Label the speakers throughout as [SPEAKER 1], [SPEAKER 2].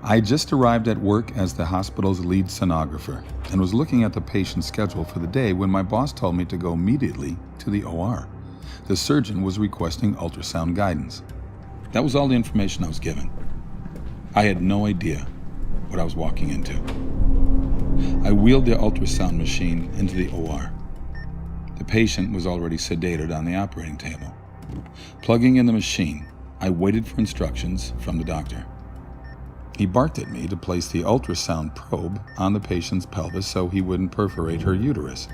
[SPEAKER 1] I had just arrived at work as the hospital's lead sonographer and was looking at the patient's schedule for the day when my boss told me to go immediately to the OR. The surgeon was requesting ultrasound guidance. That was all the information I was given. I had no idea what I was walking into. I wheeled the ultrasound machine into the OR. The patient was already sedated on the operating table. Plugging in the machine, I waited for instructions from the doctor. He barked at me to place the ultrasound probe on the patient's pelvis so he wouldn't perforate her uterus.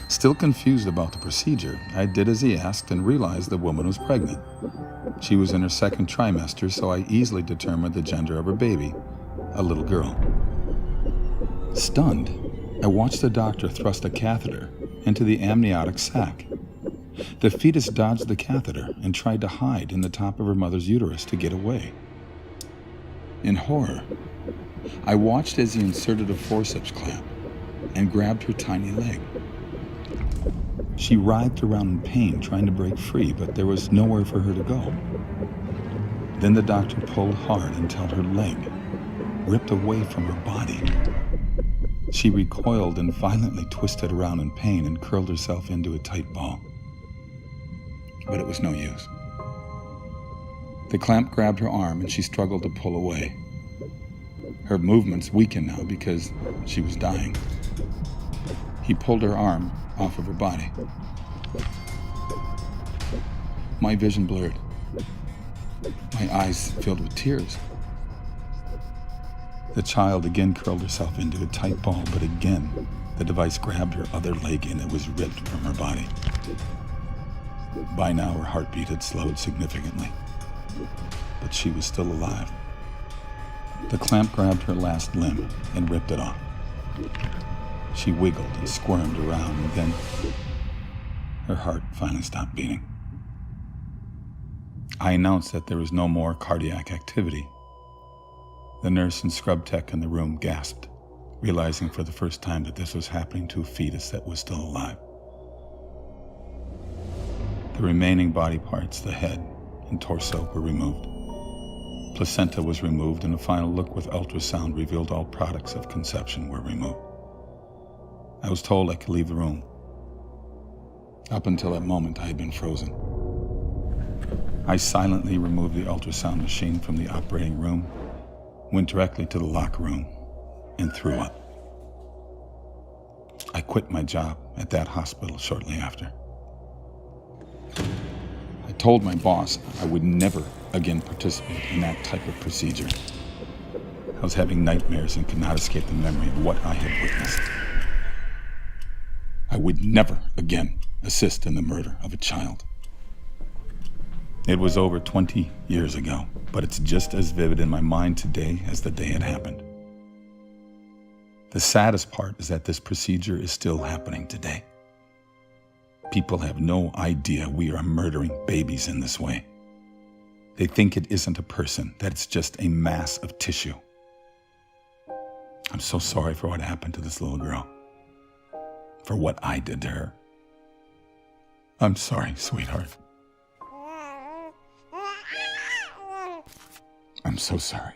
[SPEAKER 1] Still confused about the procedure, I did as he asked and realized the woman was pregnant. She was in her second trimester, so I easily determined the gender of her baby, a little girl. Stunned, I watched the doctor thrust a catheter into the amniotic sac. The fetus dodged the catheter and tried to hide in the top of her mother's uterus to get away. In horror, I watched as he inserted a forceps clamp and grabbed her tiny leg. She writhed around in pain, trying to break free, but there was nowhere for her to go. Then the doctor pulled hard until her leg ripped away from her body. She recoiled and violently twisted around in pain and curled herself into a tight ball. But it was no use. The clamp grabbed her arm and she struggled to pull away. Her movements weakened now because she was dying. He pulled her arm off of her body. My vision blurred. My eyes filled with tears. The child again curled herself into a tight ball, but again, the device grabbed her other leg and it was ripped from her body. By now, her heartbeat had slowed significantly, but she was still alive. The clamp grabbed her last limb and ripped it off. She wiggled and squirmed around, and then her heart finally stopped beating. I announced that there was no more cardiac activity. The nurse and scrub tech in the room gasped, realizing for the first time that this was happening to a fetus that was still alive. The remaining body parts, the head and torso, were removed. Placenta was removed, and a final look with ultrasound revealed all products of conception were removed. I was told I could leave the room. Up until that moment, I had been frozen. I silently removed the ultrasound machine from the operating room, went directly to the locker room, and threw up. I quit my job at that hospital shortly after. I told my boss I would never again participate in that type of procedure. I was having nightmares and could not escape the memory of what I had witnessed. I would never again assist in the murder of a child. It was over 20 years ago, but it's just as vivid in my mind today as the day it happened. The saddest part is that this procedure is still happening today. People have no idea we are murdering babies in this way. They think it isn't a person, that it's just a mass of tissue. I'm so sorry for what happened to this little girl, for what I did to her. I'm sorry, sweetheart. I'm so sorry.